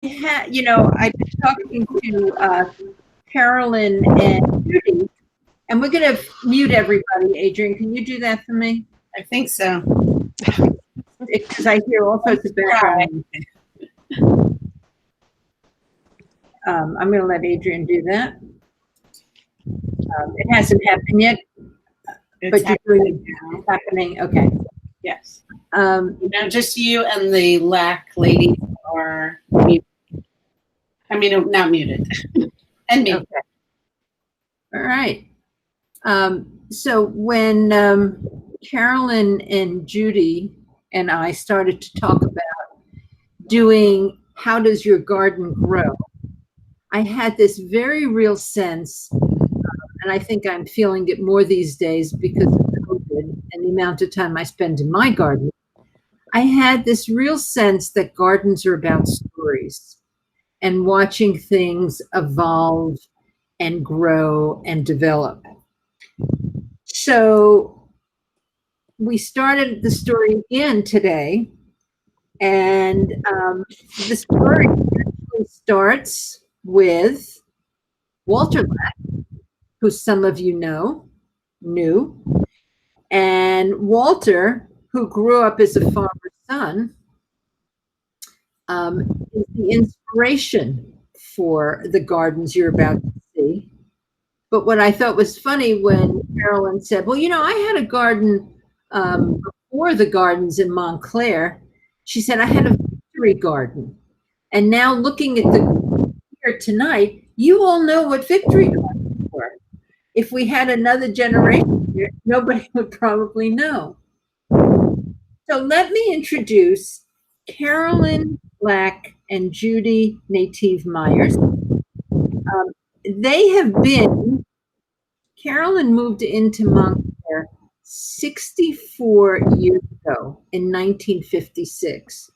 I was talking to Carolyn and Judy, and we're going to mute everybody. Adrian, can you do that for me? I think so. Because I hear all sorts of background. I'm going to let Adrian do that. It hasn't happened yet, but you're doing it. It's happening. Okay. Yes. Now just you and the LAC lady are muted. I mean, not muted. And me. Okay. All right. So when Carolyn and Judy and I started to talk about doing how does your garden grow, I had this very real sense, and I think I'm feeling it more these days because of COVID and the amount of time I spend in my garden. I had this real sense that gardens are about stories and watching things evolve and grow and develop. So we started the story again today, and the story actually starts with Walter Lack, who some of you knew, and Walter, who grew up as a farmer's son, is the inspiration for the gardens you're about to see. But what I thought was funny when Carolyn said, well, I had a garden before the gardens in Montclair. She said, I had a victory garden. And now looking at the here tonight, you all know what victory gardens were. If we had another generation here, nobody would probably know. So let me introduce Carolyn Black and Judy Meyers. They have been, Carolyn moved into Montclair 64 years ago in 1956.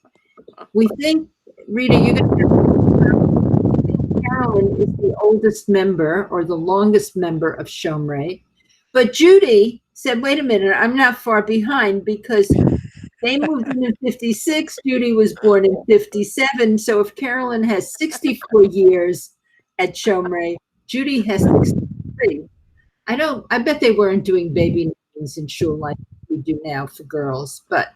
We think, Rita, you're going to Carolyn is the oldest member or the longest member of Shomrei. But Judy said, wait a minute, I'm not far behind because they moved in 56. Judy was born in 57. So if Carolyn has 64 years at Shomrei, Judy has 63. I bet they weren't doing baby names in shul like we do now for girls. But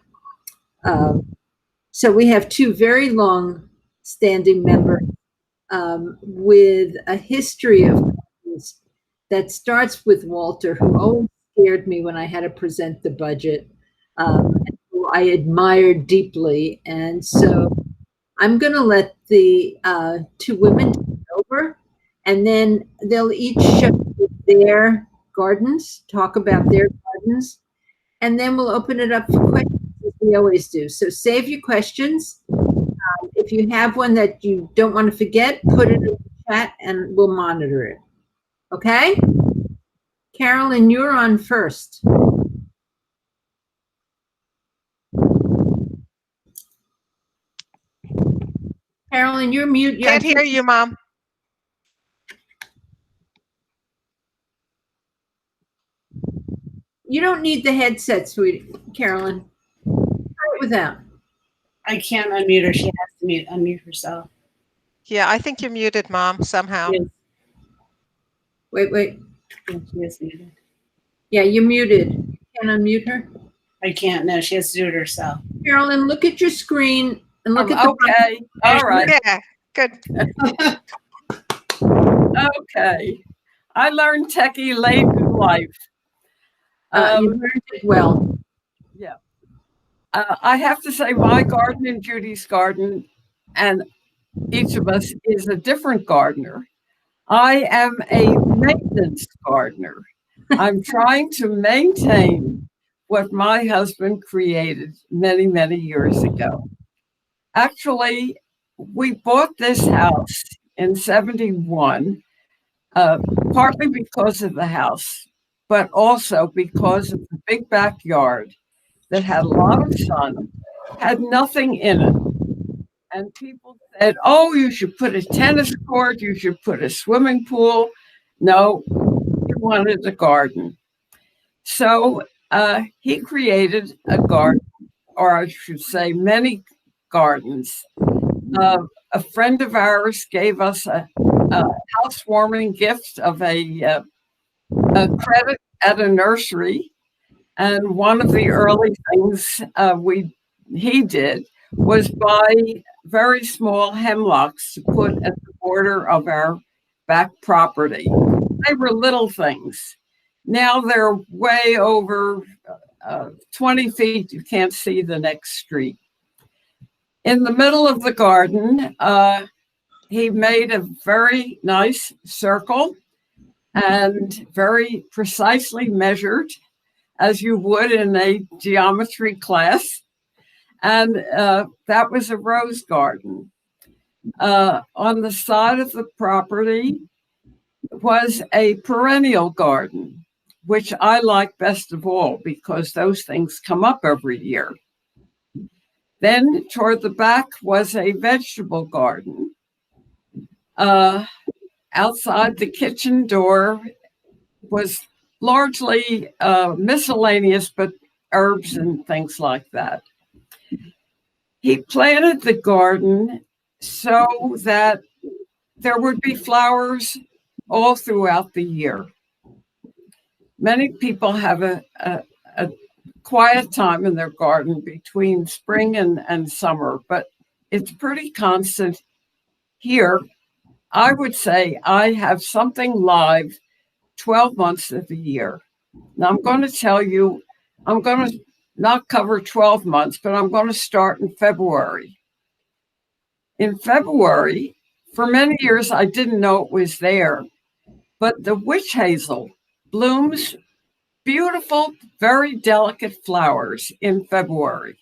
so we have two very long standing members with a history of gardens that starts with Walter, who always scared me when I had to present the budget, and who I admired deeply. And so I'm going to let the two women take over, and then they'll each show their gardens, talk about their gardens, and then we'll open it up for questions as we always do. So save your questions. If you have one that you don't want to forget, put it in the chat and we'll monitor it. Okay? Carolyn, you're on first. Carolyn, you're mute. Can't hear you, Mom. You don't need the headset, sweetie. Carolyn. Try it without. I can't unmute her. She has to unmute herself. Yeah, I think you're muted, Mom, somehow. Yes. Wait. Yeah, she is muted. Yeah, you're muted. You can't unmute her? I can't. No, she has to do it herself. Carolyn, look at your screen and look at the okay. All right. Yeah, good. Okay. I learned techie late in life. You learned it well. Yeah. I have to say my garden and Judy's garden, and each of us is a different gardener. I am a maintenance gardener. I'm trying to maintain what my husband created many, many years ago. Actually, we bought this house in 71, partly because of the house, but also because of the big backyard that had a lot of sun, had nothing in it. And people said, oh, you should put a tennis court, you should put a swimming pool. No, he wanted a garden. So he created a garden, or I should say many gardens, A friend of ours gave us a housewarming gift of a credit at a nursery. And one of the early things he did was buy very small hemlocks to put at the border of our back property. They were little things. Now they're way over 20 feet. You can't see the next street. In the middle of the garden, he made a very nice circle and very precisely measured, as you would in a geometry class. And that was a rose garden. On the side of the property was a perennial garden, which I like best of all because those things come up every year. Then toward the back was a vegetable garden. Outside the kitchen door was largely miscellaneous, but herbs and things like that. He planted the garden so that there would be flowers all throughout the year. Many people have a quiet time in their garden between spring and summer, but it's pretty constant here. I would say I have something live 12 months of the year. Now I'm going to tell you, I'm going to not cover 12 months, but I'm going to start in February. In February, for many years, I didn't know it was there, but the witch hazel blooms beautiful, very delicate flowers in February.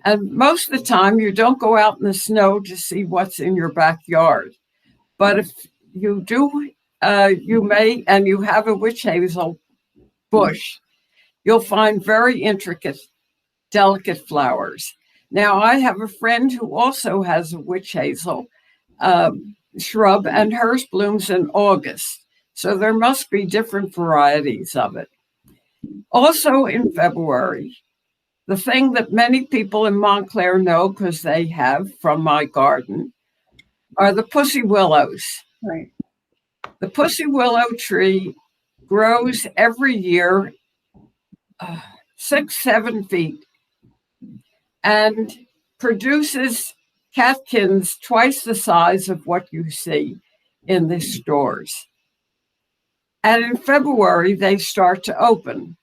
And most of the time, you don't go out in the snow to see what's in your backyard. But if you do, you may, and you have a witch hazel bush, you'll find very intricate, delicate flowers. Now, I have a friend who also has a witch hazel shrub, and hers blooms in August. So there must be different varieties of it. Also in February, the thing that many people in Montclair know because they have from my garden are the pussy willows. Right. The pussy willow tree grows every year 6-7 feet and produces catkins twice the size of what you see in the stores. And in February, they start to open.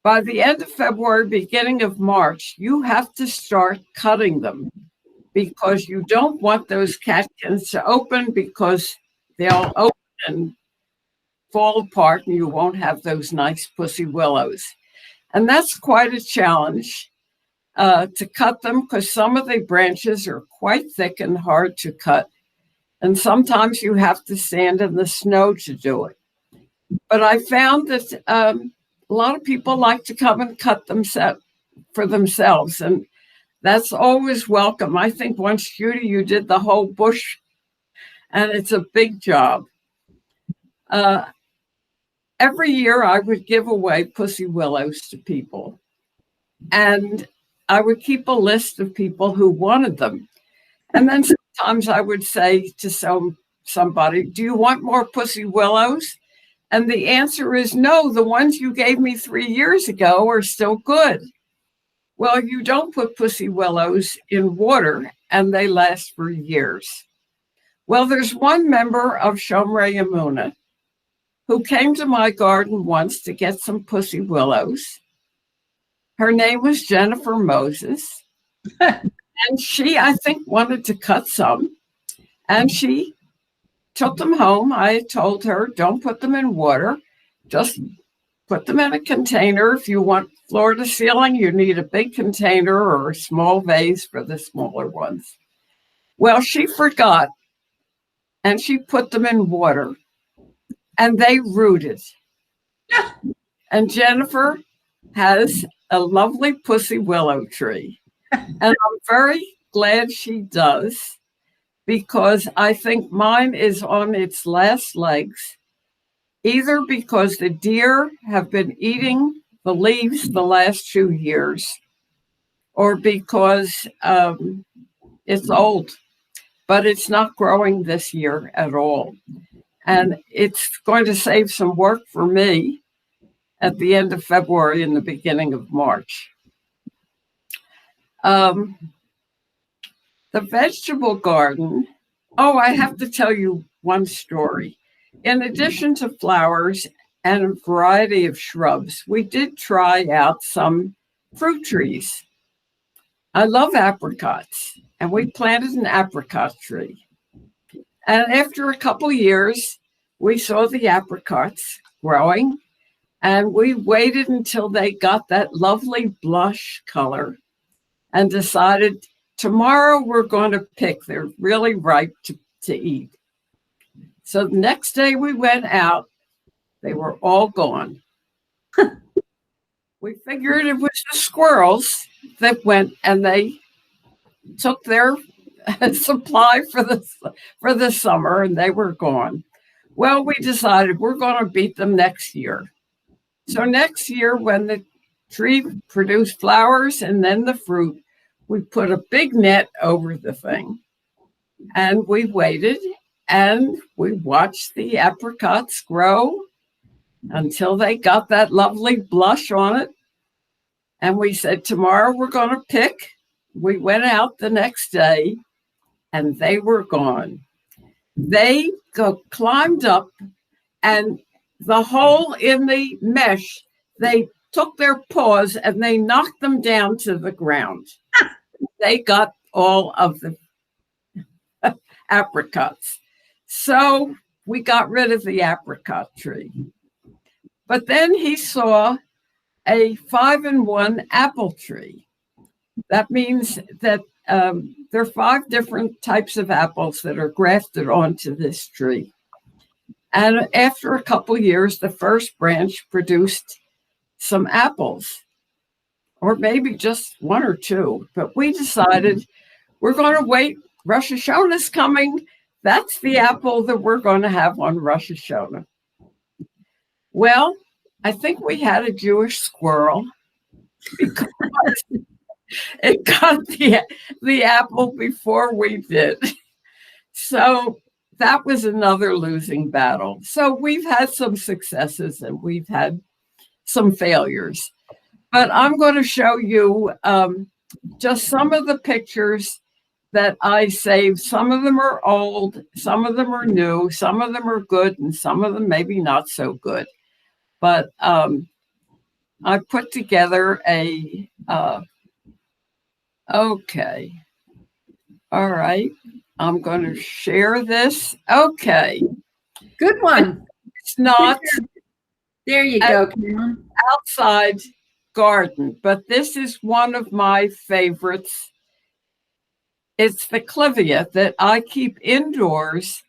By the end of February, beginning of March, you have to start cutting them because you don't want those catkins to open because they'll open and fall apart and you won't have those nice pussy willows. And that's quite a challenge to cut them because some of the branches are quite thick and hard to cut. And sometimes you have to stand in the snow to do it. But I found that a lot of people like to come and cut them for themselves. And that's always welcome. I think once, Judy, you did the whole bush, and it's a big job. Every year I would give away pussy willows to people. And I would keep a list of people who wanted them. And then sometimes I would say to somebody, do you want more pussy willows? And the answer is no, the ones you gave me 3 years ago are still good. Well, you don't put pussy willows in water and they last for years. Well, there's one member of Shomrei Emunah who came to my garden once to get some pussy willows. Her name was Jennifer Moses. And she, I think, wanted to cut some. And she took them home. I told her, don't put them in water. Just put them in a container. If you want floor to ceiling, you need a big container or a small vase for the smaller ones. Well, she forgot. And she put them in water. And they rooted. And Jennifer has a lovely pussy willow tree. And I'm very glad she does, because I think mine is on its last legs, either because the deer have been eating the leaves the last 2 years, or because it's old, but it's not growing this year at all. And it's going to save some work for me at the end of February and the beginning of March. The vegetable garden, I have to tell you one story. In addition to flowers and a variety of shrubs, we did try out some fruit trees. I love apricots, and we planted an apricot tree. And after a couple years, we saw the apricots growing, and we waited until they got that lovely blush color and decided tomorrow we're going to pick. They're really ripe to eat. So the next day we went out, they were all gone. We figured it was the squirrels that went and they took their supply for the summer, and they were gone. Well, we decided we're going to beat them next year. So next year, when the tree produced flowers and then the fruit, we put a big net over the thing, and we waited, and we watched the apricots grow until they got that lovely blush on it. And we said, tomorrow we're going to pick. We went out the next day, and they were gone. They climbed up, and the hole in the mesh, they took their paws and they knocked them down to the ground. They got all of the apricots. So we got rid of the apricot tree. But then he saw a 5-in-1 apple tree. That means that there are 5 different types of apples that are grafted onto this tree. And after a couple years, the first branch produced some apples, or maybe just 1 or 2. But we decided we're going to wait. Rosh Hashanah's coming. That's the apple that we're going to have on Rosh Hashanah. Well, I think we had a Jewish squirrel because it got the apple before we did. So that was another losing battle. So we've had some successes and we've had some failures. But I'm going to show you just some of the pictures that I saved. Some of them are old, some of them are new, some of them are good, and some of them maybe not so good. But I put together a, okay. All right. I'm going to share this. Okay. Good one. It's not There you go, Carolyn. outside garden, but this is one of my favorites. It's the clivia that I keep indoors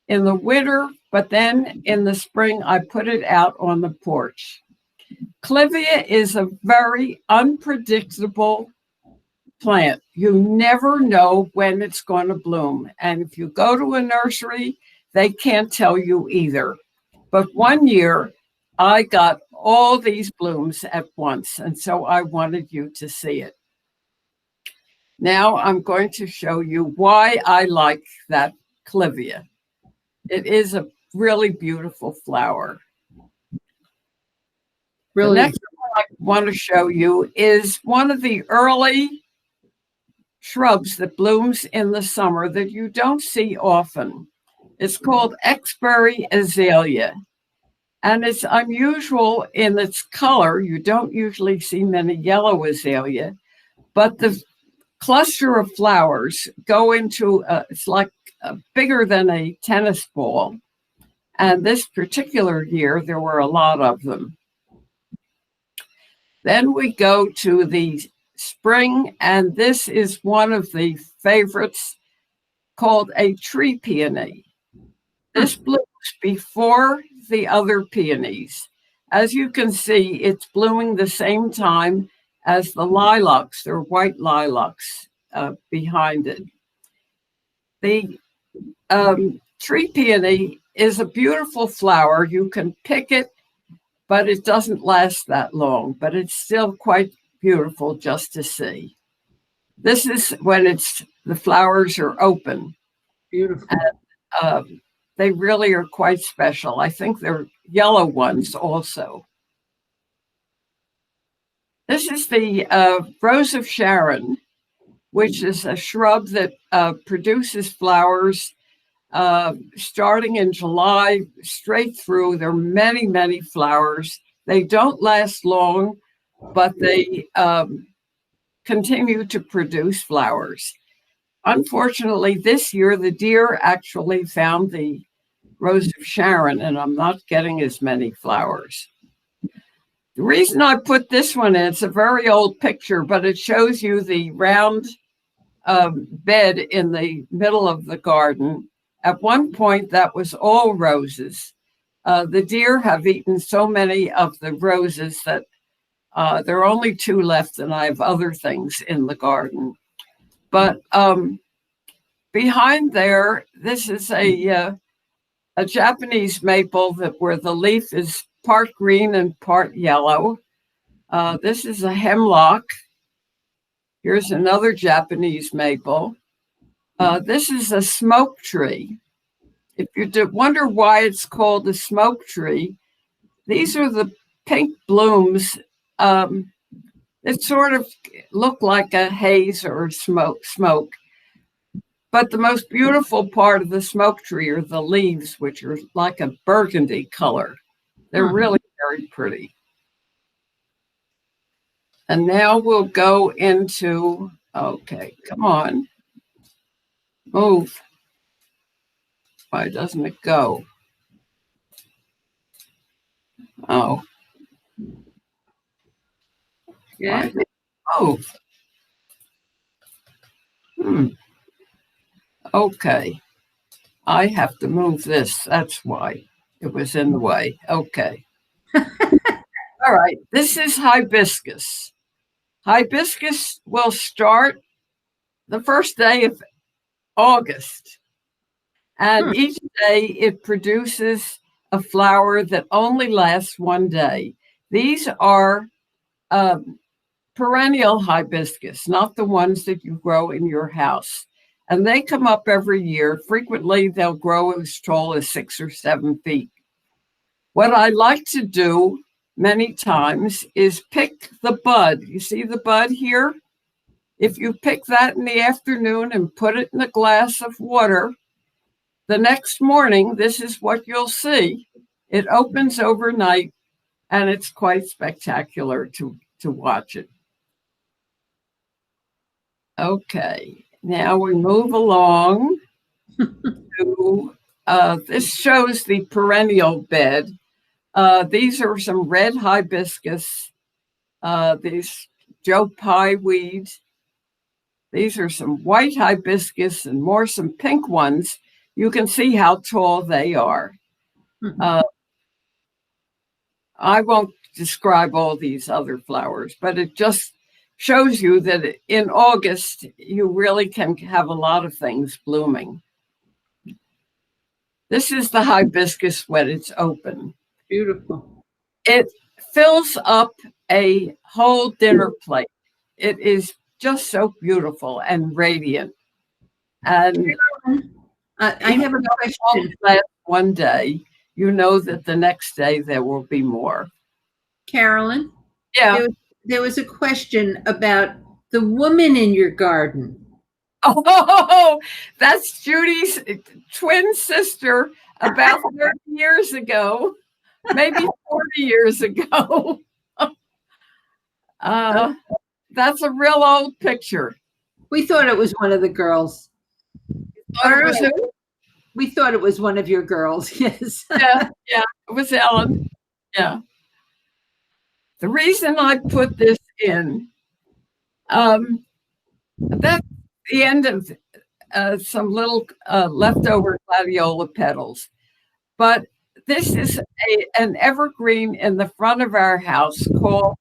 in the winter, but then in the spring, I put it out on the porch. Clivia is a very unpredictable plant. You never know when it's going to bloom. And if you go to a nursery, they can't tell you either. But one year, I got all these blooms at once, and so I wanted you to see it. Now I'm going to show you why I like that clivia. It is a really beautiful flower. Really. The next one I want to show you is one of the early shrubs that blooms in the summer that you don't see often. It's called Exbury azalea. And it's unusual in its color. You don't usually see many yellow azalea, but the cluster of flowers go into, it's like bigger than a tennis ball. And this particular year, there were a lot of them. Then we go to the spring, and this is one of the favorites called a tree peony. This blooms before the other peonies. As you can see, it's blooming the same time as the lilacs. There are white lilacs behind it. The tree peony is a beautiful flower. You can pick it, but it doesn't last that long, but it's still quite beautiful just to see. This is when the flowers are open. Beautiful. And, they really are quite special. I think they're yellow ones also. This is the Rose of Sharon, which is a shrub that produces flowers starting in July straight through. There are many, many flowers. They don't last long, but they continue to produce flowers. Unfortunately, this year, the deer actually found the Rose of Sharon, and I'm not getting as many flowers. The reason I put this one in, it's a very old picture, but it shows you the round bed in the middle of the garden. At one point, that was all roses. The deer have eaten so many of the roses that there are only 2 left, and I have other things in the garden. But behind there, this is a Japanese maple where the leaf is part green and part yellow. This is a hemlock. Here's another Japanese maple. This is a smoke tree. If you wonder why it's called a smoke tree, these are the pink blooms. It sort of look like a haze or smoke. But the most beautiful part of the smoke tree are the leaves, which are like a burgundy color. They're really very pretty. And now we'll go into, okay, come on. Move. Why doesn't it go? Oh. Yeah. Move. Okay. I have to move this. That's why it was in the way. Okay. All right. This is hibiscus. Hibiscus will start the first day of August. And each day it produces a flower that only lasts one day. These are perennial hibiscus, not the ones that you grow in your house. And they come up every year. Frequently, they'll grow as tall as 6 or 7 feet. What I like to do many times is pick the bud. You see the bud here? If you pick that in the afternoon and put it in a glass of water, the next morning, this is what you'll see. It opens overnight, and it's quite spectacular to watch it. Okay. Now we move along to, this shows the perennial bed. These are some red hibiscus, these Joe Pye weeds. These are some white hibiscus and some pink ones. You can see how tall they are. I won't describe all these other flowers, but it just shows you that in August, you really can have a lot of things blooming. This is the hibiscus when it's open. Beautiful. It fills up a whole dinner plate. It is just so beautiful and radiant. And I have a question. One day, you know that the next day there will be more. Carolyn? Yeah. There was a question about the woman in your garden. Oh, that's Judy's twin sister about 30 years ago, maybe 40 years ago. That's a real old picture. We thought it was one of the girls. We thought it was one of your girls, yes. Yeah, it was Ellen. Yeah. The reason I put this in, that's the end of some little leftover gladiola petals. But this is an evergreen in the front of our house called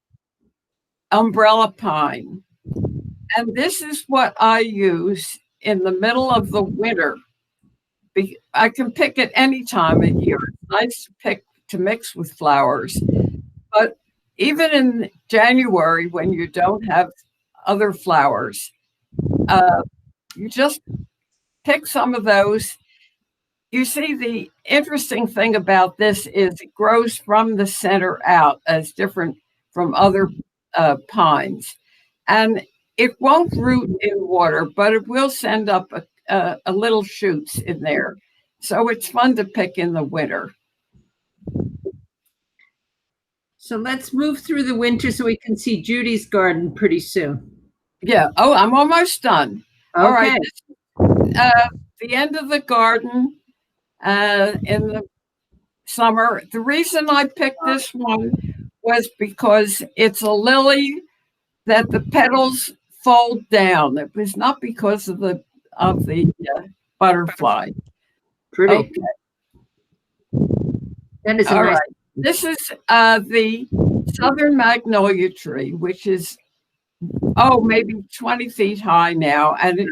umbrella pine. And this is what I use in the middle of the winter. I can pick it any time of year. It's nice to pick to mix with flowers. But even in January, when you don't have other flowers, You just pick some of those. You see, the interesting thing about this is it grows from the center out as different from other pines. And it won't root in water, but it will send up a little shoots in there. So it's fun to pick in the winter. So let's move through the winter so we can see Judy's garden pretty soon. Yeah. Oh, I'm almost done. Okay. All right. The end of the garden in the summer. The reason I picked this one was because it's a lily that the petals fold down. It was not because of the butterfly. Pretty. Okay. That is a All nice. right. This is the southern magnolia tree, which is maybe 20 feet high now, and it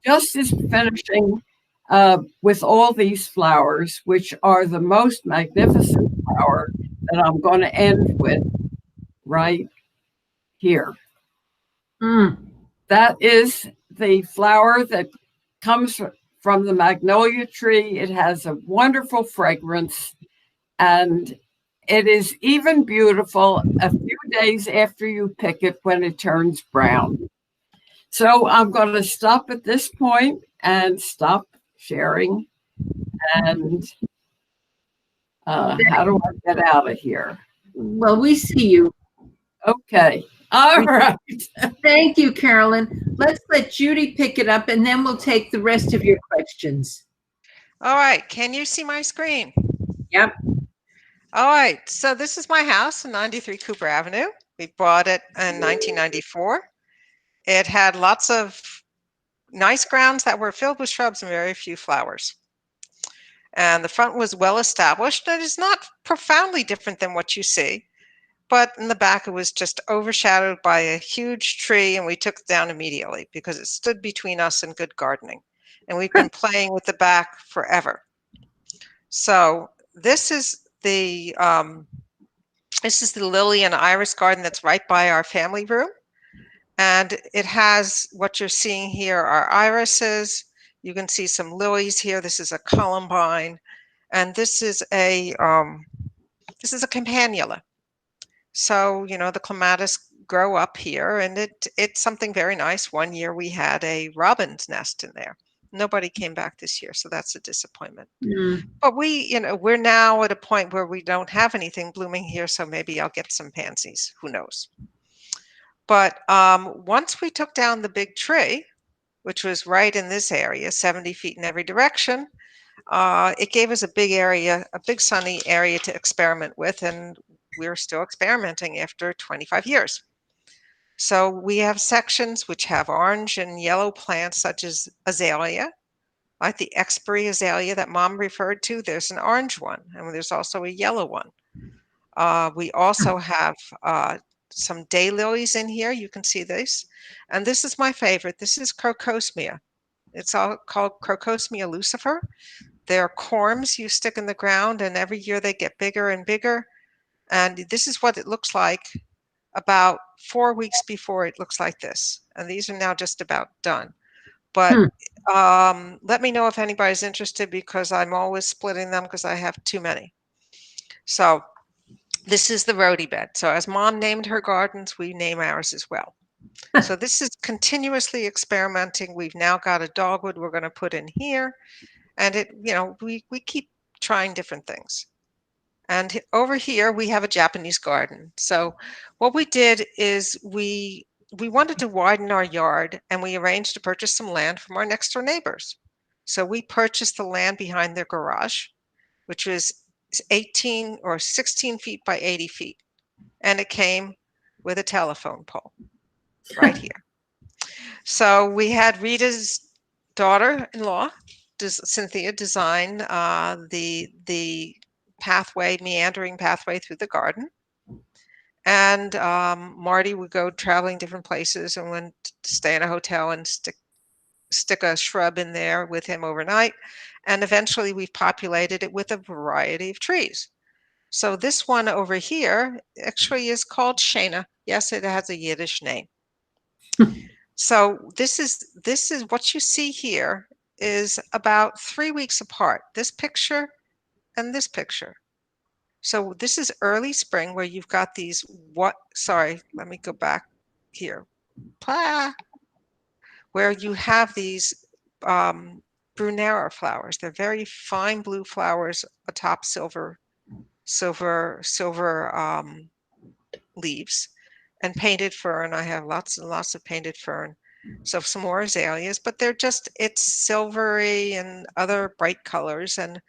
just is finishing with all these flowers, which are the most magnificent flower that I'm going to end with right here. That is the flower that comes from the magnolia tree. It has a wonderful fragrance, and it is even beautiful a few days after you pick it when it turns brown. So I'm going to stop at this point and stop sharing. And how do I get out of here? Well, we see you. Okay. All right. Thank you, Carolyn. Let's let Judy pick it up, and then we'll take the rest of your questions. All right. Can you see my screen? Yep. All right. So this is my house on 93 Cooper Avenue. We bought it in 1994. It had lots of nice grounds that were filled with shrubs and very few flowers. And the front was well established. It is not profoundly different than what you see, but in the back it was just overshadowed by a huge tree, and we took it down immediately because it stood between us and good gardening. And we've been playing with the back forever. So this is the lily and iris garden that's right by our family room. And it has what you're seeing here are irises. You can see some lilies here. This is a columbine, and this is a campanula. So the clematis grow up here, and it's something very nice. One year we had a robin's nest in there. Nobody came back this year, so that's a disappointment. But we're now at a point where we don't have anything blooming here, so maybe I'll get some pansies. Who knows? But once we took down the big tree, which was right in this area, 70 feet in every direction, it gave us a big area, a big sunny area to experiment with, and we're still experimenting after 25 years. So we have sections which have orange and yellow plants such as azalea, like the expiry azalea that Mom referred to. There's an orange one, and there's also a yellow one. We also have some daylilies in here. You can see this. And this is my favorite. This is crocosmia. It's all called crocosmia lucifer. They're corms you stick in the ground, and every year they get bigger and bigger. And this is what it looks like about 4 weeks before it looks like this. And these are now just about done. But let me know if anybody's interested, because I'm always splitting them because I have too many. So this is the rhodie bed. So as Mom named her gardens, we name ours as well. So this is continuously experimenting. We've now got a dogwood we're going to put in here. And we keep trying different things. And over here, we have a Japanese garden. So what we did is we wanted to widen our yard, and we arranged to purchase some land from our next door neighbors. So we purchased the land behind their garage, which was 18 or 16 feet by 80 feet. And it came with a telephone pole right here. So we had Rita's daughter-in-law, Cynthia, design the pathway, meandering pathway through the garden. And Marty would go traveling different places and went to stay in a hotel and stick a shrub in there with him overnight. And eventually we've populated it with a variety of trees. So this one over here actually is called Shana. Yes, it has a Yiddish name. So this is what you see here is about 3 weeks apart. This picture and this picture. So this is early spring where you've got these sorry, let me go back here. Where you have these Brunera flowers. They're very fine blue flowers atop silver leaves, and painted fern. I have lots and lots of painted fern. So some more azaleas, but it's silvery and other bright colors, and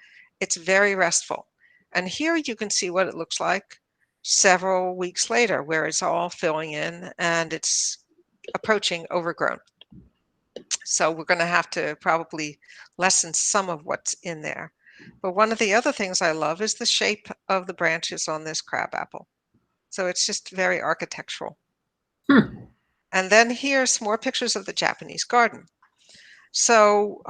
it's very restful. And here you can see what it looks like several weeks later, where it's all filling in and it's approaching overgrown. So we're going to have to probably lessen some of what's in there. But one of the other things I love is the shape of the branches on this crabapple. So it's just very architectural. And then here's some more pictures of the Japanese garden. So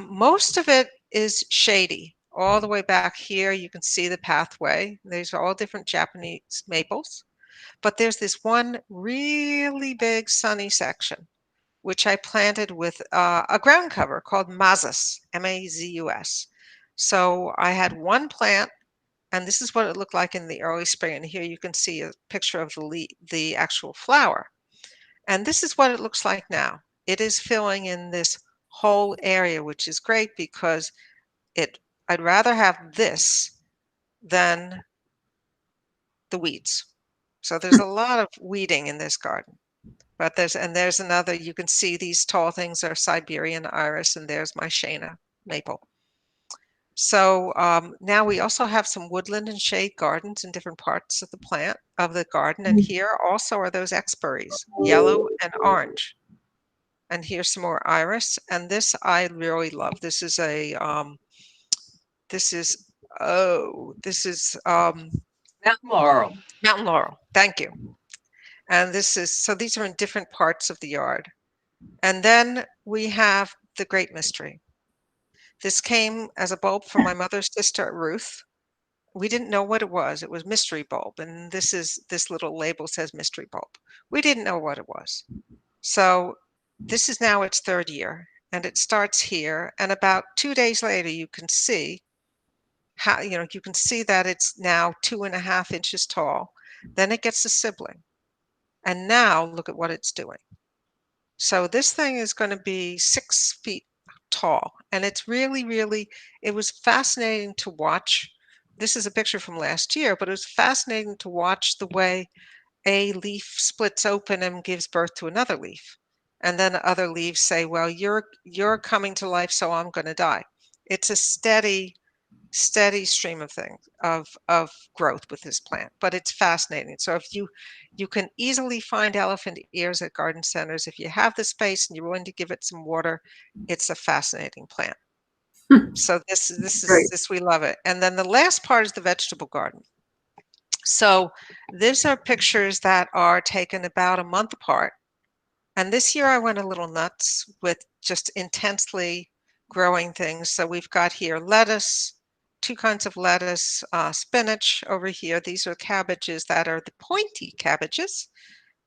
most of it is shady. All the way back here, you can see the pathway. These are all different Japanese maples. But there's this one really big sunny section, which I planted with a ground cover called Mazus, M-A-Z-U-S. So I had one plant, and this is what it looked like in the early spring. And here you can see a picture of the actual flower. And this is what it looks like now. It is filling in this whole area, which is great because I'd rather have this than the weeds. So there's a lot of weeding in this garden. But there's another, you can see these tall things are Siberian iris, and there's my Shana maple. So now we also have some woodland and shade gardens in different parts of the garden. And here also are those expiries, yellow and orange. And here's some more iris. And this I really love. This is Mountain laurel. Mountain laurel. Thank you. And these are in different parts of the yard. And then we have the great mystery. This came as a bulb from my mother's sister, Ruth. We didn't know what it was. It was mystery bulb. And this little label says mystery bulb. We didn't know what it was. So this is now its third year, and it starts here. And about 2 days later, you can see you can see that it's now 2.5 inches tall. Then it gets a sibling. And now look at what it's doing. So this thing is going to be 6 feet tall. And it's really, really, it was fascinating to watch. This is a picture from last year, but it was fascinating to watch the way a leaf splits open and gives birth to another leaf. And then other leaves say, well, you're coming to life, so I'm going to die. It's a steady stream of things of growth with this plant, but it's fascinating. So if you can easily find elephant ears at garden centers, if you have the space and you're willing to give it some water, it's a fascinating plant. So this we love it. And then the last part is the vegetable garden. So these are pictures that are taken about a month apart. And this year I went a little nuts with just intensely growing things. So we've got here lettuce, 2 kinds of lettuce, spinach over here. These are cabbages that are the pointy cabbages.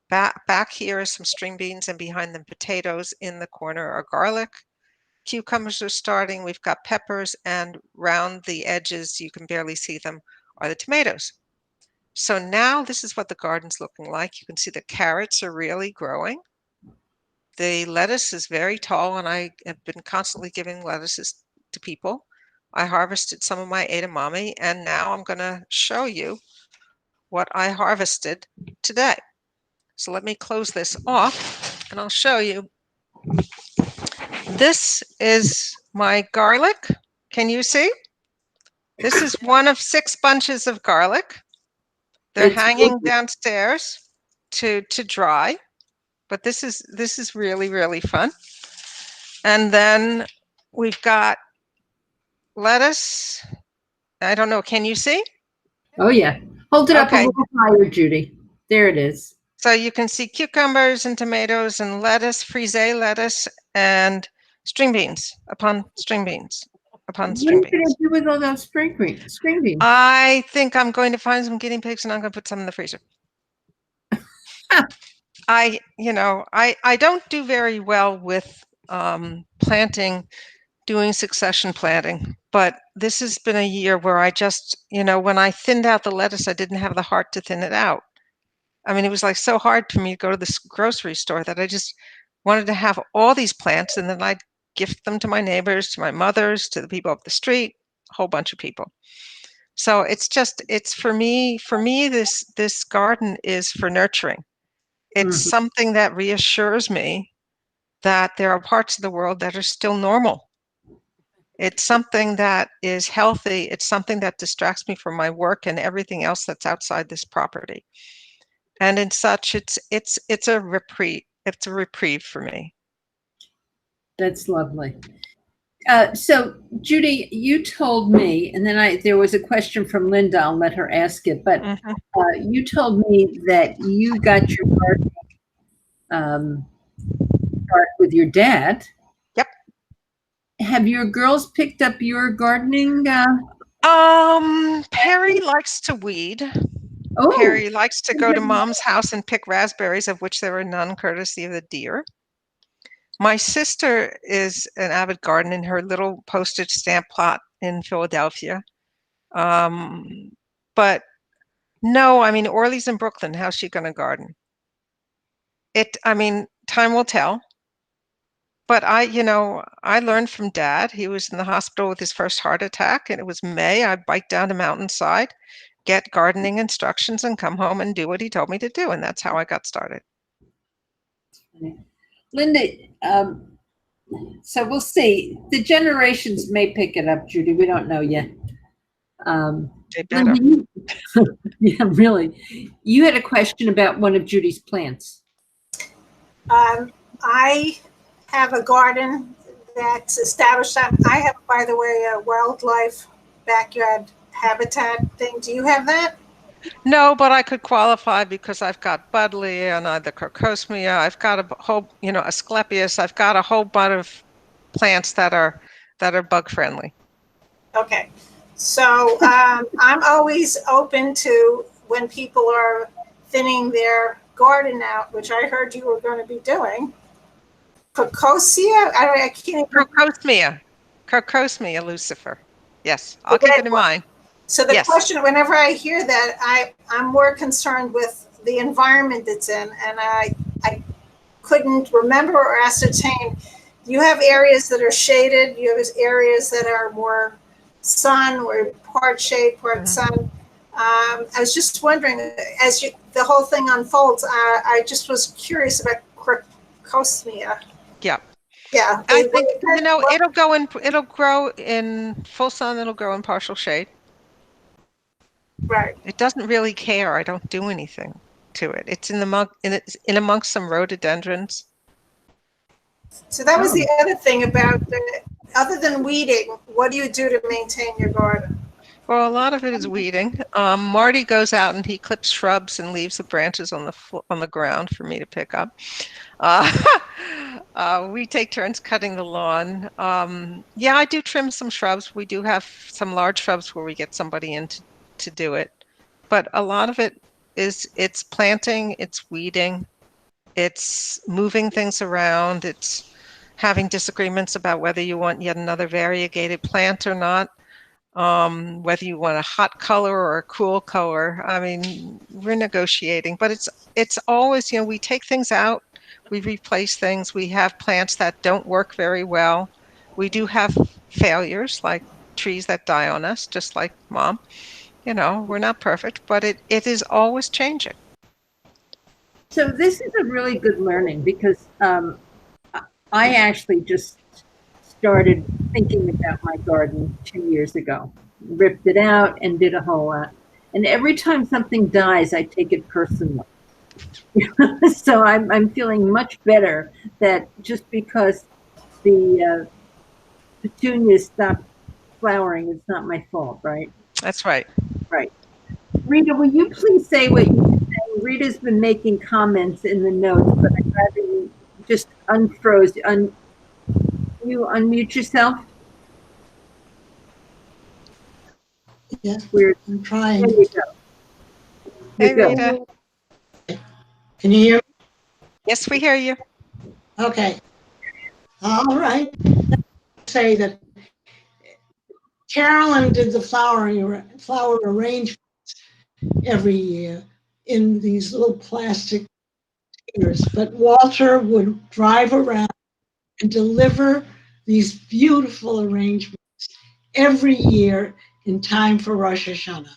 Back here is some string beans, and behind them potatoes. In the corner are garlic. Cucumbers are starting. We've got peppers, and round the edges, you can barely see them, are the tomatoes. So now this is what the garden's looking like. You can see the carrots are really growing. The lettuce is very tall, and I have been constantly giving lettuces to people. I harvested some of my edamame, and now I'm going to show you what I harvested today. So let me close this off, and I'll show you. This is my garlic. Can you see? This is one of 6 bunches of garlic. They're hanging downstairs to dry, but this is really, really fun. And then we've got lettuce. I don't know. Can you see? Oh, yeah. Hold it up a little higher, Judy. There it is. So you can see cucumbers and tomatoes and lettuce, frise lettuce, and string beans upon string beans upon string beans. What are you going to do with all those string beans? I think I'm going to find some guinea pigs, and I'm going to put some in the freezer. I don't do very well with doing succession planting, but this has been a year where I just, when I thinned out the lettuce, I didn't have the heart to thin it out. I mean, it was like so hard for me to go to the grocery store that I just wanted to have all these plants, and then I'd gift them to my neighbors, to my mothers, to the people up the street, a whole bunch of people. So it's for me, this garden is for nurturing. It's something that reassures me that there are parts of the world that are still normal. It's something that is healthy. It's something that distracts me from my work and everything else that's outside this property. And in such, it's a reprieve. It's a reprieve for me. That's lovely. So Judy, you told me, and then there was a question from Linda. I'll let her ask it. But you told me that you got your gardening start with your dad. Yep. Have your girls picked up your gardening? Perry likes to weed. Oh, Perry likes to go to Mom's house and pick raspberries, of which there are none, courtesy of the deer. My sister is an avid gardener in her little postage stamp plot in Philadelphia. But no, I mean, Orly's in Brooklyn. How's she going to garden? Time will tell. But I learned from Dad. He was in the hospital with his first heart attack, and it was May. I'd bike down the mountainside, get gardening instructions, and come home and do what he told me to do. And that's how I got started. Linda, so we'll see. The generations may pick it up, Judy. We don't know yet. They better. Linda, yeah, really. You had a question about one of Judy's plants. I have a garden that's established. I have, by the way, a wildlife backyard habitat thing. Do you have that? No, but I could qualify because I've got buddleia and the crocosmia. I've got a whole, Asclepias. I've got a whole bunch of plants that are bug friendly. Okay, so I'm always open to when people are thinning their garden out, which I heard you were going to be doing. Crocosmia? I can't. Crocosmia Lucifer. Yes, I'll keep it in mind. So the question, whenever I hear that, I'm more concerned with the environment it's in, and I couldn't remember or ascertain. You have areas that are shaded. You have areas that are more sun, or part shade, part sun. I was just wondering, as the whole thing unfolds, I just was curious about crocosmia. Yeah. Yeah. I think it'll grow in full sun. It'll grow in partial shade. Right. It doesn't really care. I don't do anything to it. It's in amongst some rhododendrons. So that was the other thing about other than weeding, what do you do to maintain your garden? Well, a lot of it is weeding. Marty goes out and he clips shrubs and leaves the branches on the ground for me to pick up. We take turns cutting the lawn. I do trim some shrubs. We do have some large shrubs where we get somebody in to do it. But a lot of it it's planting, it's weeding, it's moving things around, it's having disagreements about whether you want yet another variegated plant or not. Whether you want a hot color or a cool color. I mean, we're negotiating, but it's always, we take things out, we replace things. We have plants that don't work very well. We do have failures, like trees that die on us, just like Mom. We're not perfect, but it is always changing. So this is a really good learning because I actually just started thinking about my garden 2 years ago, ripped it out and did a whole lot. And every time something dies, I take it personally. So I'm feeling much better that just because the petunias stopped flowering, it's not my fault, right? That's right. Right. Rita, will you please say what you're saying? Rita's been making comments in the notes, but I'd rather you just unfroze. You unmute yourself? Yeah, Weird. I'm trying. There you go. Hey, Rita. Can you hear me? Yes, we hear you. Okay. All right. Say that Carolyn did the flower arrangements every year in these little plastic containers, but Walter would drive around and deliver these beautiful arrangements every year in time for Rosh Hashanah.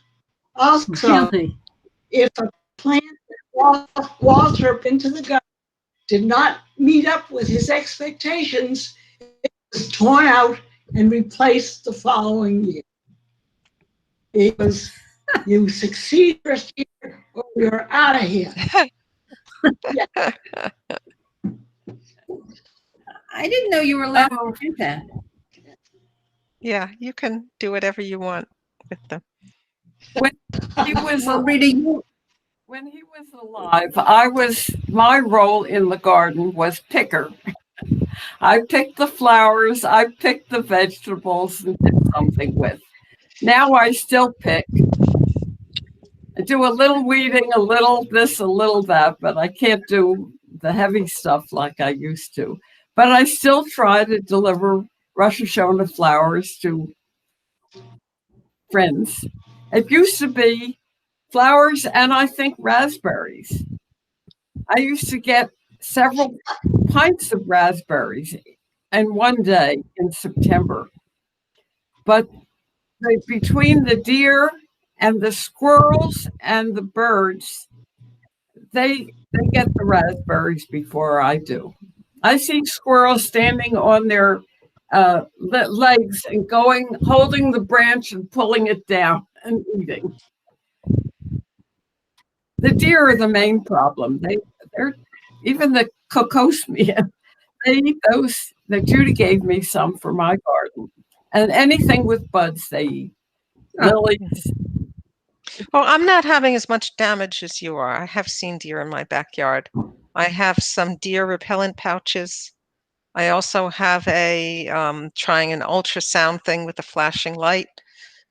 Also, Really? if a plant that Walter into the garden did not meet up with his expectations, it was torn out and replaced the following year. It was, you succeed first year or you're out of here. Yeah. I didn't know you were allowed to do that. Yeah, you can do whatever you want with them. He was Well, Rita, you, when he was alive, my role in the garden was picker. I picked the flowers, I picked the vegetables and did something with. Now I still pick. I do a little weeding, a little this, a little that, but I can't do the heavy stuff like I used to. But I still try to deliver Rosh Hashanah flowers to friends. It used to be flowers and I think raspberries. I used to get several pints of raspberries in one day in September. But between the deer and the squirrels and the birds, they get the raspberries before I do. I see squirrels standing on their legs and holding the branch and pulling it down and eating. The deer are the main problem. They're even the kokosmia. They eat those. That Judy gave me some for my garden, and anything with buds they eat. Lilies. Well, I'm not having as much damage as you are. I have seen deer in my backyard. I have some deer repellent pouches. I also have trying an ultrasound thing with a flashing light,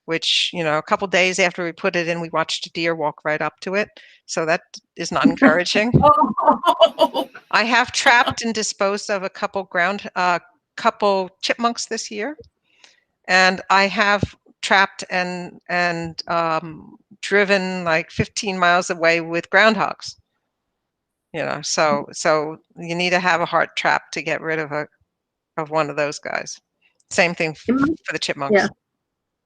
which, a couple days after we put it in, we watched a deer walk right up to it. So that is not encouraging. I have trapped and disposed of a couple chipmunks this year, and I have trapped and driven like 15 miles away with groundhogs. So you need to have a heart trap to get rid of one of those guys. Same thing for the chipmunks. yeah,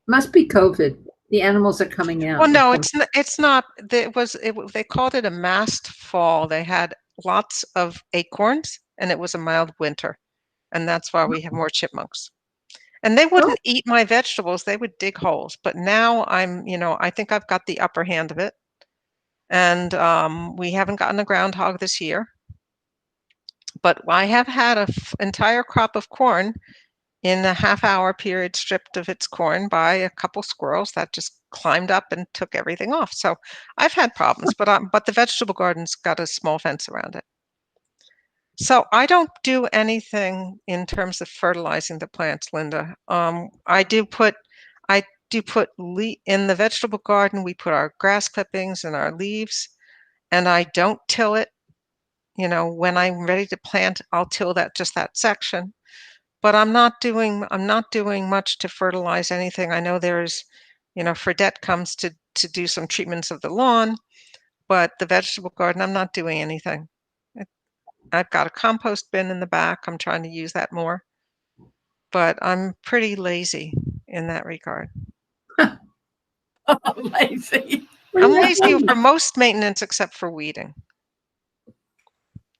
must be COVID. The animals are coming out. Well, no, it's not. They called it a massed fall. They had lots of acorns, and it was a mild winter, and that's why we have more chipmunks. And they wouldn't eat my vegetables; they would dig holes. But now I think I've got the upper hand of it, and we haven't gotten a groundhog this year. But I have had an entire crop of corn in a half-hour period stripped of its corn by a couple squirrels that just climbed up and took everything off. So I've had problems, but the vegetable garden's got a small fence around it. So I don't do anything in terms of fertilizing the plants, Linda. I do put in the vegetable garden, we put our grass clippings and our leaves, and I don't till it. When I'm ready to plant, I'll till that section. But I'm not doing much to fertilize anything. I know there's, Fredette comes to do some treatments of the lawn, but the vegetable garden, I'm not doing anything. I've got a compost bin in the back. I'm trying to use that more, but I'm pretty lazy in that regard. Lazy. I'm lazy for most maintenance except for weeding.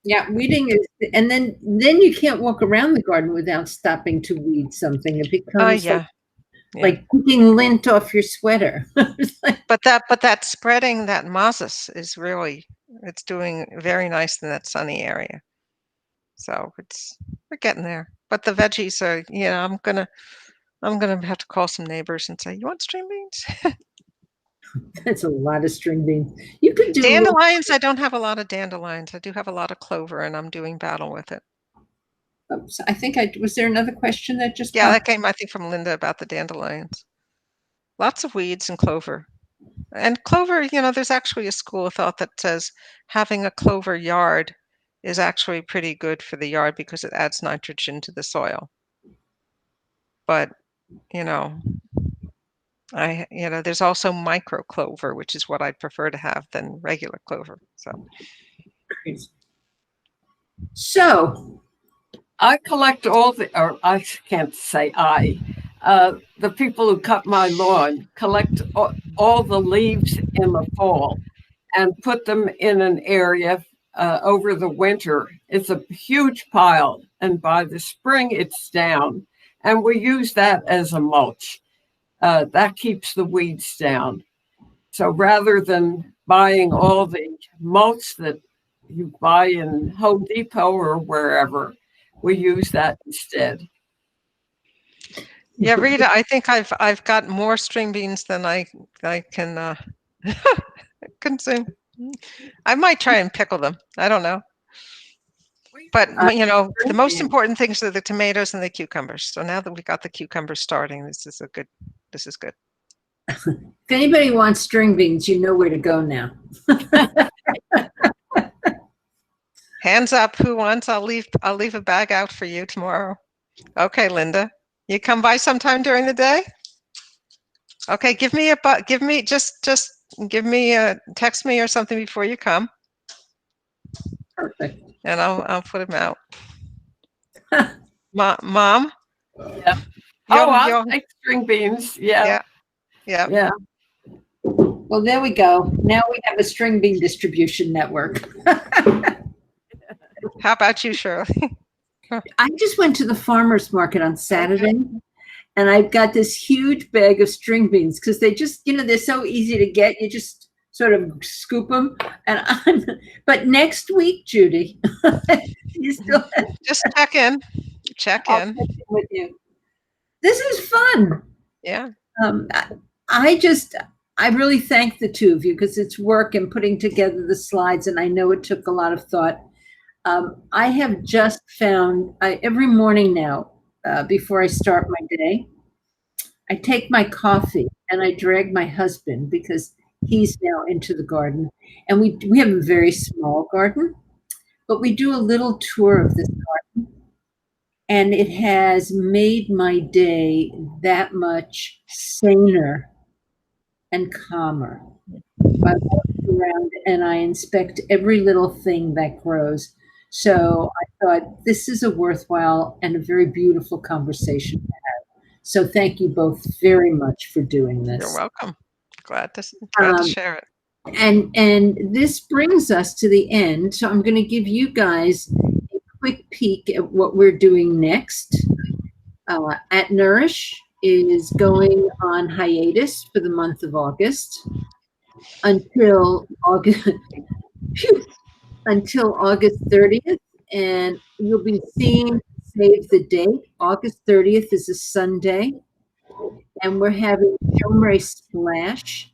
Yeah, weeding is, and then you can't walk around the garden without stopping to weed something. It becomes like picking lint off your sweater. But that spreading that mosses is it's doing very nice in that sunny area. So we're getting there. But the veggies are, I'm gonna have to call some neighbors and say, you want string beans? That's a lot of string beans. You could do dandelions. I don't have a lot of dandelions. I do have a lot of clover, and I'm doing battle with it. Oops, I think was there another question that just that came, I think, from Linda about the dandelions. Lots of weeds and clover. And clover, there's actually a school of thought that says having a clover yard is actually pretty good for the yard because it adds nitrogen to the soil. But, there's also micro clover, which is what I'd prefer to have than regular clover. So I collect or I can't say the people who cut my lawn collect all the leaves in the fall and put them in an area over the winter. It's a huge pile, and by the spring it's down, and we use that as a mulch. That keeps the weeds down. So rather than buying all the mulch that you buy in Home Depot or wherever, we use that instead. Yeah, Rita, I think I've got more string beans than I can consume. I might try and pickle them. I don't know. But the most important things are the tomatoes and the cucumbers. So now that we got the cucumbers starting, this is good. if anybody wants string beans, you know where to go now. Hands up, who wants? I'll leave a bag out for you tomorrow. Okay, Linda, you come by sometime during the day. Okay, text me or something before you come. Perfect. And I'll put them out. Mom. Yeah. I'll take string beans. Yeah. Well, there we go. Now we have a string bean distribution network. How about you, Shirley? I just went to the farmer's market on Saturday, and I've got this huge bag of string beans because they just, they're so easy to get. You just sort of scoop them. But next week, Judy, you still just check in. Check in with you. This is fun. Yeah. I really thank the two of you because it's work and putting together the slides, and I know it took a lot of thought. I have just found every morning now, before I start my day, I take my coffee and I drag my husband because he's now into the garden, and we have a very small garden, but we do a little tour of this garden, and it has made my day that much saner and calmer. I walk around and I inspect every little thing that grows. So I thought this is a worthwhile and a very beautiful conversation to have. So thank you both very much for doing this. You're welcome. Glad to share it. And this brings us to the end. So I'm going to give you guys a quick peek at what we're doing next. At Nourish is going on hiatus for the month of August until August 30th, and you'll be seeing, save the date, August 30th is a Sunday, and we're having Shomrei Splash.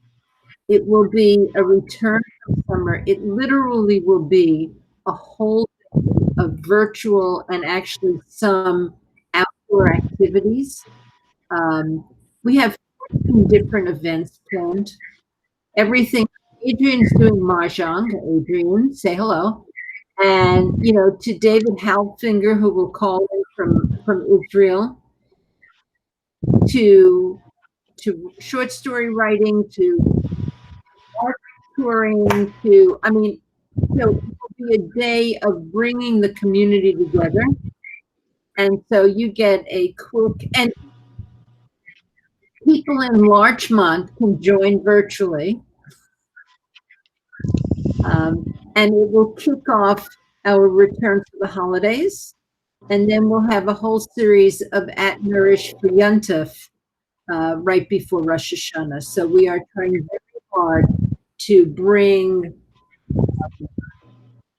It will be a return from summer. It literally will be a whole day of virtual and actually some outdoor activities. We have 14 different events planned. Everything. Adrian's doing mahjong. Adrian, say hello. And to David Halfinger, who will call in from Israel, to short story writing, to art touring, so it will be a day of bringing the community together. And so you get a quick, and people in Larchmont can join virtually. And it will kick off our return for the holidays. And then we'll have a whole series of At Nourish for Yontef right before Rosh Hashanah. So we are trying very hard to bring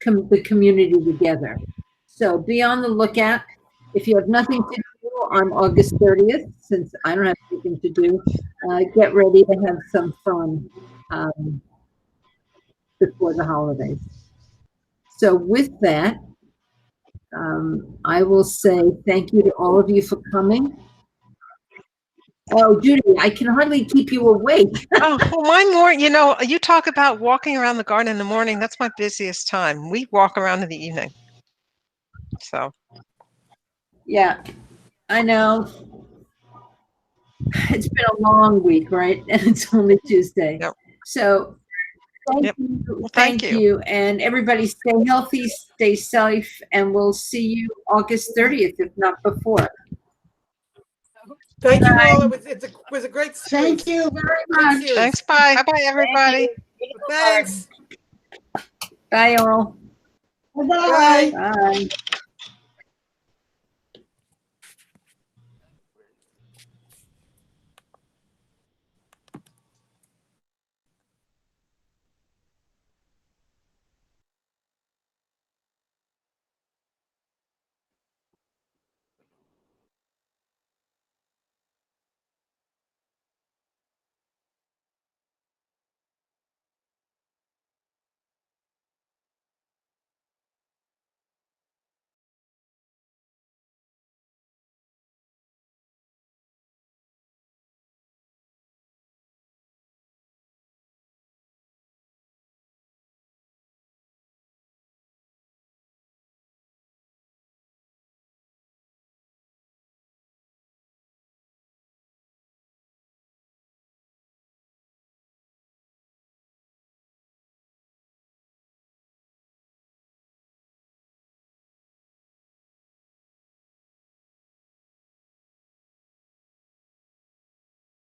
the community together. So be on the lookout. If you have nothing to do on August 30th, since I don't have anything to do, get ready to have some fun before the holidays. So with that, I will say thank you to all of you for coming. Oh, Judy, I can hardly keep you awake. Oh, well, mine more, you talk about walking around the garden in the morning. That's my busiest time. We walk around in the evening. So Yeah, I know. It's been a long week, right? And it's only Tuesday. Yep. So thank Yep. you. Well, thank thank you. you. And everybody stay healthy, stay safe, and we'll see you August 30th, if not before. Thank you all. It was a great series. Thank you very Great much. series. Thanks. Bye. Bye-bye, everybody. Thanks. Bye, all. Bye-bye. Bye. Bye.